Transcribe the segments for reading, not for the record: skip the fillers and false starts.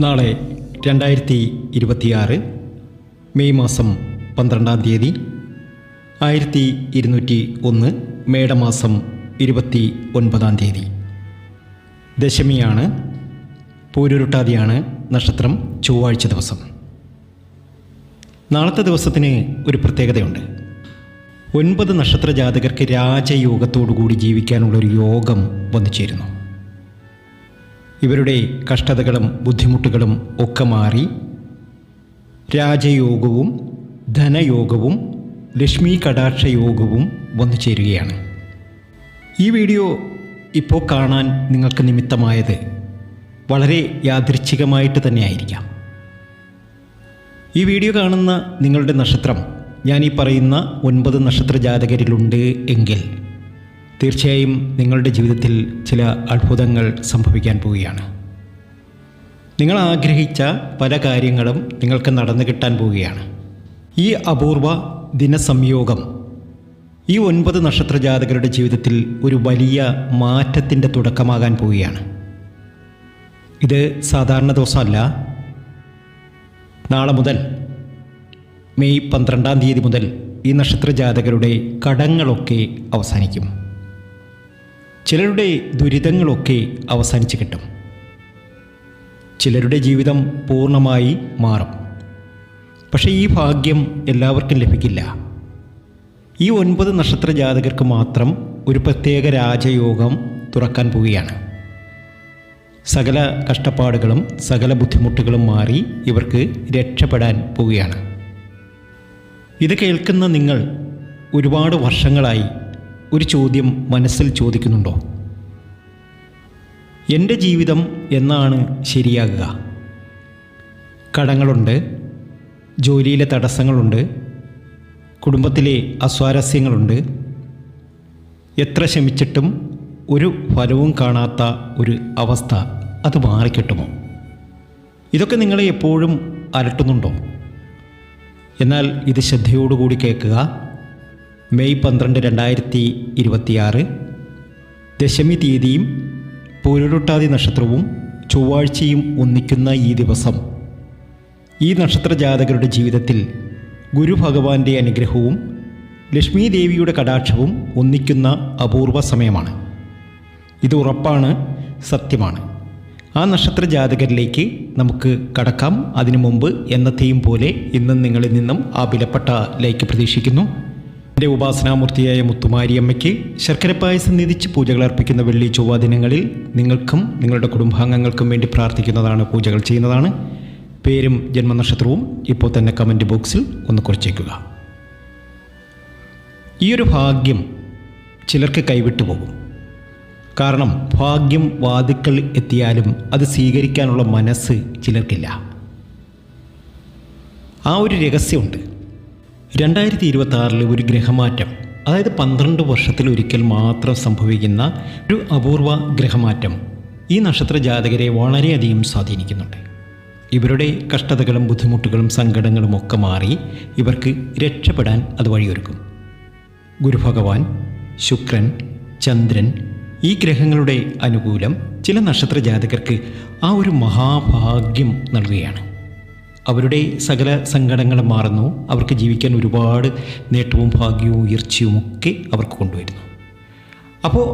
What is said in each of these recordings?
നാളെ 2026 മെയ് മാസം 12-ാം തീയതി 1201 മേടമാസം 29-ാം തീയതി ദശമിയാണ്. പൂരുരുട്ടാതിയാണ് നക്ഷത്രം. ചൊവ്വാഴ്ച ദിവസം. നാളത്തെ ദിവസത്തിന് ഒരു പ്രത്യേകതയുണ്ട്. 9 നക്ഷത്ര ജാതകർക്ക് രാജയോഗത്തോടുകൂടി ജീവിക്കാനുള്ളൊരു യോഗം വന്നു ചേരുന്നു. ഇവരുടെ കഷ്ടതകളും ബുദ്ധിമുട്ടുകളും ഒക്കെ മാറി രാജയോഗവും ധനയോഗവും ലക്ഷ്മി കടാക്ഷ യോഗവും വന്നു ചേരുകയാണ്. ഈ വീഡിയോ ഇപ്പോൾ കാണാൻ നിങ്ങൾക്ക് നിമിത്തമായത് വളരെ യാദൃച്ഛികമായിട്ട് തന്നെയായിരിക്കാം. ഈ വീഡിയോ കാണുന്ന നിങ്ങളുടെ നക്ഷത്രം ഞാൻ ഈ പറയുന്ന 9 നക്ഷത്ര ജാതകരിലുണ്ട് എങ്കിൽ തീർച്ചയായും നിങ്ങളുടെ ജീവിതത്തിൽ ചില അത്ഭുതങ്ങൾ സംഭവിക്കാൻ പോവുകയാണ്. നിങ്ങൾ ആഗ്രഹിച്ച പല കാര്യങ്ങളും നിങ്ങൾക്ക് നടന്നു കിട്ടാൻ പോവുകയാണ്. ഈ അപൂർവ ദിനസംയോഗം ഈ 9 നക്ഷത്ര ജാതകരുടെ ജീവിതത്തിൽ ഒരു വലിയ മാറ്റത്തിൻ്റെ തുടക്കമാകാൻ പോവുകയാണ്. ഇത് സാധാരണ ദിവസമല്ല. നാളെ മുതൽ മെയ് 12-ാം തീയതി മുതൽ ഈ നക്ഷത്ര ജാതകരുടെ കടങ്ങളൊക്കെ അവസാനിക്കും. ചിലരുടെ ദുരിതങ്ങളൊക്കെ അവസാനിച്ച് കിട്ടും. ചിലരുടെ ജീവിതം പൂർണ്ണമായി മാറും. പക്ഷേ ഈ ഭാഗ്യം എല്ലാവർക്കും ലഭിക്കില്ല. ഈ 9 നക്ഷത്ര ജാതകർക്ക് മാത്രം ഒരു പ്രത്യേക രാജയോഗം തുറക്കാൻ പോവുകയാണ്. സകല കഷ്ടപ്പാടുകളും സകല ബുദ്ധിമുട്ടുകളും മാറി ഇവർക്ക് രക്ഷപ്പെടാൻ പോവുകയാണ്. ഇത് കേൾക്കുന്ന നിങ്ങൾ ഒരുപാട് വർഷങ്ങളായി ഒരു ചോദ്യം മനസ്സിൽ ചോദിക്കുന്നുണ്ടോ? എൻ്റെ ജീവിതം എന്നാണ് ശരിയാകുക? കടങ്ങളുണ്ട്, ജോലിയിലെ തടസ്സങ്ങളുണ്ട്, കുടുംബത്തിലെ അസ്വാരസ്യങ്ങളുണ്ട്. എത്ര ശ്രമിച്ചിട്ടും ഒരു ഫലവും കാണാത്ത ഒരു അവസ്ഥ, അത് മാറിക്കിട്ടുമോ? ഇതൊക്കെ നിങ്ങളെ എപ്പോഴും അലട്ടുന്നുണ്ടോ? എന്നാൽ ഇത് ശ്രദ്ധയോടുകൂടി കേൾക്കുക. മെയ് 12, 2026 ദശമി തീയതിയും പൂരുരുട്ടാതി നക്ഷത്രവും ചൊവ്വാഴ്ചയും ഒന്നിക്കുന്ന ഈ ദിവസം ഈ നക്ഷത്ര ജാതകരുടെ ജീവിതത്തിൽ ഗുരു ഭഗവാന്റെ അനുഗ്രഹവും ലക്ഷ്മി ദേവിയുടെ കടാക്ഷവും ഒന്നിക്കുന്ന അപൂർവ സമയമാണ്. ഇത് ഉറപ്പാണ്, സത്യമാണ്. ആ നക്ഷത്ര ജാതകരിലേക്ക് നമുക്ക് കടക്കാം. അതിനു മുമ്പ് എന്നത്തെയും പോലെ ഇന്നും നിങ്ങളിൽ നിന്നും ആ വിലപ്പെട്ട ലൈക്ക് പ്രതീക്ഷിക്കുന്നു. എൻ്റെ ഉപാസനാമൂർത്തിയായ മുത്തുമാരിയമ്മയ്ക്ക് ശർക്കര പായസം നിധിച്ച് പൂജകൾ അർപ്പിക്കുന്ന വെള്ളി ചൊവ്വ ദിനങ്ങളിൽ നിങ്ങൾക്കും നിങ്ങളുടെ കുടുംബാംഗങ്ങൾക്കും വേണ്ടി പ്രാർത്ഥിക്കുന്നതാണ്, പൂജകൾ ചെയ്യുന്നതാണ്. പേരും ജന്മനക്ഷത്രവും ഇപ്പോൾ തന്നെ കമൻറ്റ് ബോക്സിൽ ഒന്ന് കുറിച്ചേക്കുക. ഈയൊരു ഭാഗ്യം ചിലർക്ക് കൈവിട്ടു പോകും. കാരണം ഭാഗ്യം വാതിക്കൽ എത്തിയാലും അത് സ്വീകരിക്കാനുള്ള മനസ്സ് ചിലർക്കില്ല. ആ ഒരു രഹസ്യമുണ്ട്. 2026 ഒരു ഗ്രഹമാറ്റം, അതായത് 12 വർഷത്തിലൊരിക്കൽ മാത്രം സംഭവിക്കുന്ന ഒരു അപൂർവ ഗ്രഹമാറ്റം ഈ നക്ഷത്ര ജാതകരെ വളരെയധികം സ്വാധീനിക്കുന്നുണ്ട്. ഇവരുടെ കഷ്ടതകളും ബുദ്ധിമുട്ടുകളും സങ്കടങ്ങളും ഒക്കെ മാറി ഇവർക്ക് രക്ഷപ്പെടാൻ അത് വഴിയൊരുക്കും. ഗുരുഭഗവാൻ, ശുക്രൻ, ചന്ദ്രൻ, ഈ ഗ്രഹങ്ങളുടെ അനുകൂലം ചില നക്ഷത്ര ജാതകർക്ക് ആ ഒരു മഹാഭാഗ്യം നൽകുകയാണ്. അവരുടെ സകല സങ്കടങ്ങളും മാറുന്നു. അവർക്ക് ജീവിക്കാൻ ഒരുപാട് നേട്ടവും ഭാഗ്യവും ഉയർച്ചയും ഒക്കെ അവർക്ക് കൊണ്ടുവരുന്നു. അപ്പോൾ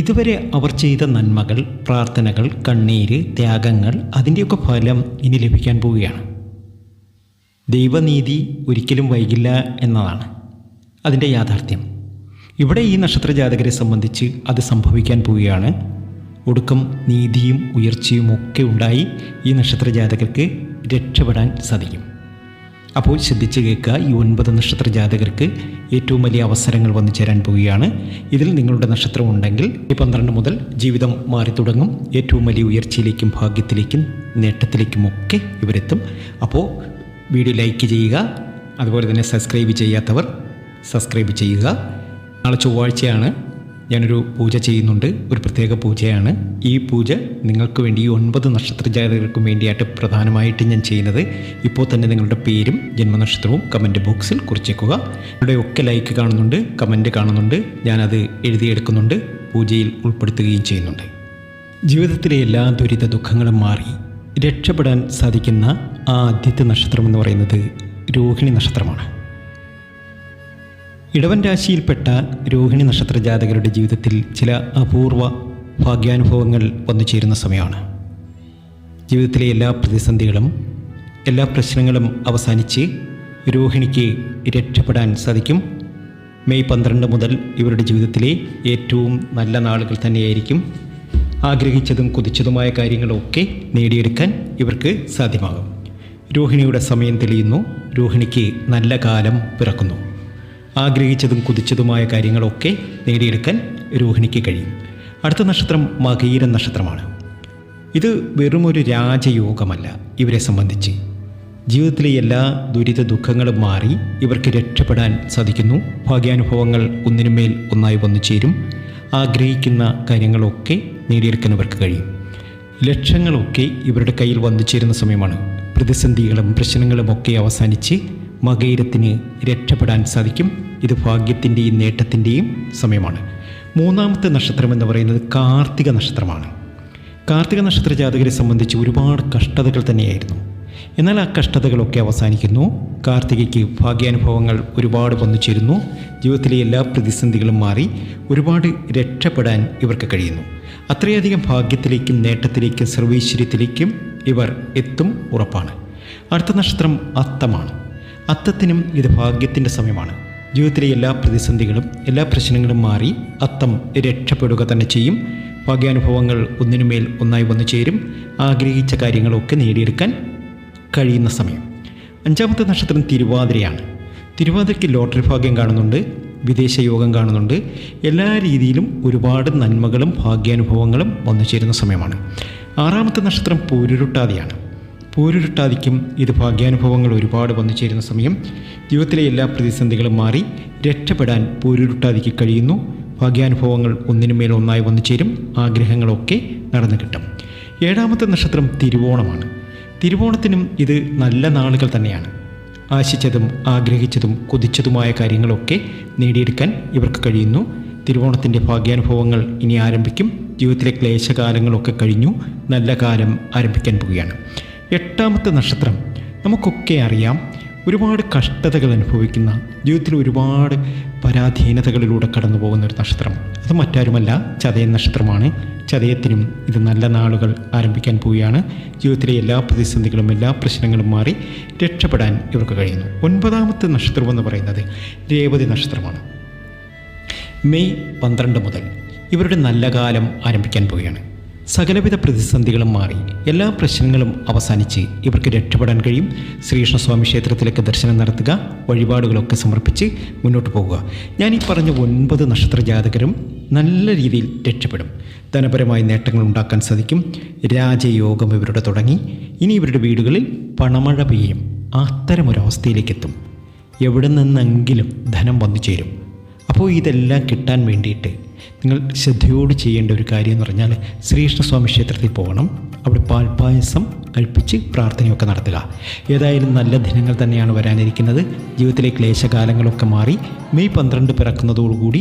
ഇതുവരെ അവർ ചെയ്ത നന്മകൾ, പ്രാർത്ഥനകൾ, കണ്ണീര്, ത്യാഗങ്ങൾ, അതിൻ്റെയൊക്കെ ഫലം ഇനി ലഭിക്കാൻ പോവുകയാണ്. ദൈവനീതി ഒരിക്കലും വൈകില്ല എന്നതാണ് അതിൻ്റെ യാഥാർത്ഥ്യം. ഇവിടെ ഈ നക്ഷത്ര ജാതകരെ സംബന്ധിച്ച് അത് സംഭവിക്കാൻ പോവുകയാണ്. ഒടുക്കം നീതിയും ഉയർച്ചയും ഒക്കെ ഉണ്ടായി ഈ നക്ഷത്ര ജാതകർക്ക് രക്ഷപ്പെടാൻ സാധിക്കും. അപ്പോൾ ശ്രദ്ധിച്ച് കേൾക്കുക. ഈ 9 നക്ഷത്ര ജാതകർക്ക് ഏറ്റവും വലിയ അവസരങ്ങൾ വന്നു ചേരാൻ പോവുകയാണ്. ഇതിൽ നിങ്ങളുടെ നക്ഷത്രം ഉണ്ടെങ്കിൽ ഈ 12 മുതൽ ജീവിതം മാറി തുടങ്ങും. ഏറ്റവും വലിയ ഉയർച്ചയിലേക്കും ഭാഗ്യത്തിലേക്കും നേട്ടത്തിലേക്കുമൊക്കെ ഇവരെത്തും. അപ്പോൾ വീഡിയോ ലൈക്ക് ചെയ്യുക. അതുപോലെ തന്നെ സബ്സ്ക്രൈബ് ചെയ്യാത്തവർ സബ്സ്ക്രൈബ് ചെയ്യുക. നാളെ ചൊവ്വാഴ്ചയാണ്. ഞാനൊരു പൂജ ചെയ്യുന്നുണ്ട്, ഒരു പ്രത്യേക പൂജയാണ്. ഈ പൂജ നിങ്ങൾക്ക് വേണ്ടി ഈ 9 നക്ഷത്ര ജാതകർക്കും വേണ്ടിയായിട്ട് പ്രധാനമായിട്ട് ഞാൻ ചെയ്യുന്നത്. ഇപ്പോൾ തന്നെ നിങ്ങളുടെ പേരും ജന്മനക്ഷത്രവും കമൻറ്റ് ബോക്സിൽ കുറിച്ചേക്കുക. നിങ്ങളുടെ ഒക്കെ ലൈക്ക് കാണുന്നുണ്ട്, കമൻറ്റ് കാണുന്നുണ്ട്. ഞാനത് എഴുതിയെടുക്കുന്നുണ്ട്, പൂജയിൽ ഉൾപ്പെടുത്തുകയും ചെയ്യുന്നുണ്ട്. ജീവിതത്തിലെ എല്ലാ ദുരിത ദുഃഖങ്ങളും മാറി രക്ഷപ്പെടാൻ സാധിക്കുന്ന ആദ്യത്തെ നക്ഷത്രം എന്ന് പറയുന്നത് രോഹിണി നക്ഷത്രമാണ്. ഇടവൻ രാശിയിൽപ്പെട്ട രോഹിണി നക്ഷത്ര ജാതകരുടെ ജീവിതത്തിൽ ചില അപൂർവ ഭാഗ്യാനുഭവങ്ങൾ വന്നു ചേരുന്ന സമയമാണ്. ജീവിതത്തിലെ എല്ലാ പ്രതിസന്ധികളും എല്ലാ പ്രശ്നങ്ങളും അവസാനിച്ച് രോഹിണിക്ക് രക്ഷപ്പെടാൻ സാധിക്കും. മെയ് 12 മുതൽ ഇവരുടെ ജീവിതത്തിലെ ഏറ്റവും നല്ല നാളുകൾ തന്നെയായിരിക്കും. ആഗ്രഹിച്ചതും കൊതിച്ചതുമായ കാര്യങ്ങളൊക്കെ നേടിയെടുക്കാൻ ഇവർക്ക് സാധ്യമാകും. രോഹിണിയുടെ സമയം തെളിയുന്നു. രോഹിണിക്ക് നല്ല കാലം പിറക്കുന്നു. ആഗ്രഹിച്ചതും കൊതിച്ചതുമായ കാര്യങ്ങളൊക്കെ നേടിയെടുക്കാൻ രോഹിണിക്ക് കഴിയും. അടുത്ത നക്ഷത്രം മകയിര നക്ഷത്രമാണ്. ഇത് വെറുമൊരു രാജയോഗമല്ല. ഇവരെ സംബന്ധിച്ച് ജീവിതത്തിലെ എല്ലാ ദുരിത ദുഃഖങ്ങളും മാറി ഇവർക്ക് രക്ഷപ്പെടാൻ സാധിക്കുന്നു. ഭാഗ്യാനുഭവങ്ങൾ ഒന്നിനുമേൽ ഒന്നായി വന്നു ചേരും. ആഗ്രഹിക്കുന്ന കാര്യങ്ങളൊക്കെ നേടിയെടുക്കാൻ ഇവർക്ക് കഴിയും. ലക്ഷ്യങ്ങളൊക്കെ ഇവരുടെ കയ്യിൽ വന്നു ചേരുന്ന സമയമാണ്. പ്രതിസന്ധികളും പ്രശ്നങ്ങളുമൊക്കെ അവസാനിച്ച് മകയിരത്തിന് രക്ഷപ്പെടാൻ സാധിക്കും. ഇത് ഭാഗ്യത്തിൻ്റെയും നേട്ടത്തിൻ്റെയും സമയമാണ്. മൂന്നാമത്തെ നക്ഷത്രം എന്ന് പറയുന്നത് കാർത്തിക നക്ഷത്രമാണ്. കാർത്തിക നക്ഷത്ര ജാതകരെ സംബന്ധിച്ച് ഒരുപാട് കഷ്ടതകൾ തന്നെയായിരുന്നു. എന്നാൽ ആ കഷ്ടതകളൊക്കെ അവസാനിക്കുന്നു. കാർത്തികയ്ക്ക് ഭാഗ്യാനുഭവങ്ങൾ ഒരുപാട് വന്നു ചേരുന്നു. ജീവിതത്തിലെ എല്ലാ പ്രതിസന്ധികളും മാറി ഒരുപാട് രക്ഷപ്പെടാൻ ഇവർക്ക് കഴിയുന്നു. അത്രയധികം ഭാഗ്യത്തിലേക്കും നേട്ടത്തിലേക്കും സർവൈശ്വര്യത്തിലേക്കും ഇവർ എത്തും ഉറപ്പാണ്. അടുത്ത നക്ഷത്രം അത്തമാണ്. അത്തത്തിനും ഇത് ഭാഗ്യത്തിൻ്റെ സമയമാണ്. ജീവിതത്തിലെ എല്ലാ പ്രതിസന്ധികളും എല്ലാ പ്രശ്നങ്ങളും മാറി അത്തം രക്ഷപ്പെടുക തന്നെ ചെയ്യും. ഭാഗ്യാനുഭവങ്ങൾ ഒന്നിനുമേൽ ഒന്നായി വന്നു ചേരും. ആഗ്രഹിച്ച കാര്യങ്ങളൊക്കെ നേടിയെടുക്കാൻ കഴിയുന്ന സമയം. അഞ്ചാമത്തെ നക്ഷത്രം തിരുവാതിരയാണ്. തിരുവാതിരയ്ക്ക് ലോട്ടറി ഭാഗ്യം കാണുന്നുണ്ട്, വിദേശ യോഗം കാണുന്നുണ്ട്. എല്ലാ രീതിയിലും ഒരുപാട് നന്മകളും ഭാഗ്യാനുഭവങ്ങളും വന്നു ചേരുന്ന സമയമാണ്. ആറാമത്തെ നക്ഷത്രം പൂരുരുട്ടാതിയാണ്. പൂരുരുട്ടാതിക്കും ഇത് ഭാഗ്യാനുഭവങ്ങൾ ഒരുപാട് വന്നു ചേരുന്ന സമയം. ജീവിതത്തിലെ എല്ലാ പ്രതിസന്ധികളും മാറി രക്ഷപ്പെടാൻ പൂരുരുട്ടാതിക്ക് കഴിയുന്നു. ഭാഗ്യാനുഭവങ്ങൾ ഒന്നിനുമേൽ ഒന്നായി വന്നു ചേരും. ആഗ്രഹങ്ങളൊക്കെ നടന്നു കിട്ടും. ഏഴാമത്തെ നക്ഷത്രം തിരുവോണമാണ്. തിരുവോണത്തിനും ഇത് നല്ല നാളുകൾ തന്നെയാണ്. ആശിച്ചതും ആഗ്രഹിച്ചതും കൊതിച്ചതുമായ കാര്യങ്ങളൊക്കെ നേടിയെടുക്കാൻ ഇവർക്ക് കഴിയുന്നു. തിരുവോണത്തിൻ്റെ ഭാഗ്യാനുഭവങ്ങൾ ഇനി ആരംഭിക്കും. ജീവിതത്തിലെ ക്ലേശകാലങ്ങളൊക്കെ കഴിഞ്ഞു. നല്ല കാലം ആരംഭിക്കാൻ പോവുകയാണ്. എട്ടാമത്തെ നക്ഷത്രം നമുക്കൊക്കെ അറിയാം. ഒരുപാട് കഷ്ടതകൾ അനുഭവിക്കുന്ന, ജീവിതത്തിൽ ഒരുപാട് പരാധീനതകളിലൂടെ കടന്നു പോകുന്ന ഒരു നക്ഷത്രം. അത് മറ്റാരുമല്ല, ചതയൻ നക്ഷത്രമാണ്. ചതയത്തിനും ഇത് നല്ല നാളുകൾ ആരംഭിക്കാൻ പോവുകയാണ്. ജീവിതത്തിലെ എല്ലാ പ്രതിസന്ധികളും എല്ലാ പ്രശ്നങ്ങളും മാറി രക്ഷപ്പെടാൻ ഇവർക്ക് കഴിയുന്നു. ഒൻപതാമത്തെ നക്ഷത്രം എന്ന് പറയുന്നത് രേവതി നക്ഷത്രമാണ്. മെയ് 12 മുതൽ ഇവരുടെ നല്ല കാലം ആരംഭിക്കാൻ പോവുകയാണ്. സകലവിധ പ്രതിസന്ധികളും മാറി എല്ലാ പ്രശ്നങ്ങളും അവസാനിച്ച് ഇവർക്ക് രക്ഷപ്പെടാൻ കഴിയും. ശ്രീകൃഷ്ണസ്വാമി ക്ഷേത്രത്തിലേക്ക് ദർശനം നടത്തുക, വഴിപാടുകളൊക്കെ സമർപ്പിച്ച് മുന്നോട്ട് പോകുക. ഞാൻ ഈ പറഞ്ഞ 9 നക്ഷത്ര ജാതകരും നല്ല രീതിയിൽ രക്ഷപ്പെടും. ധനപരമായ നേട്ടങ്ങൾ ഉണ്ടാക്കാൻ സാധിക്കും. രാജയോഗം ഇവരുടെ തുടങ്ങി. ഇനി ഇവരുടെ വീടുകളിൽ പണമഴ പെയ്യും. അത്തരമൊരവസ്ഥയിലേക്കെത്തും. എവിടെ നിന്നെങ്കിലും ധനം വന്നു ചേരും. അപ്പോൾ ഇതെല്ലാം കിട്ടാൻ വേണ്ടിയിട്ട് നിങ്ങൾ ശ്രദ്ധയോട് ചെയ്യേണ്ട ഒരു കാര്യം എന്ന് പറഞ്ഞാൽ ശ്രീകൃഷ്ണസ്വാമി ക്ഷേത്രത്തിൽ പോകണം. അവിടെ പാൽപ്പായസം കഴിപ്പിച്ച് പ്രാർത്ഥനയൊക്കെ നടത്തുക. ഏതായാലും നല്ല ദിനങ്ങൾ തന്നെയാണ് വരാനിരിക്കുന്നത്. ജീവിതത്തിലെ ക്ലേശകാലങ്ങളൊക്കെ മാറി മെയ് 12 പിറക്കുന്നതോടുകൂടി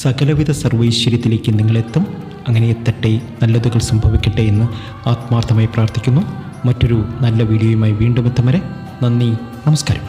സകലവിധ സർവൈശ്വര്യത്തിലേക്ക് നിങ്ങളെത്തും. അങ്ങനെ എത്തട്ടെ, നല്ലതുകൾ സംഭവിക്കട്ടെ എന്ന് ആത്മാർത്ഥമായി പ്രാർത്ഥിക്കുന്നു. മറ്റൊരു നല്ല വീഡിയോയുമായി വീണ്ടും എത്തും വരെ നന്ദി, നമസ്കാരം.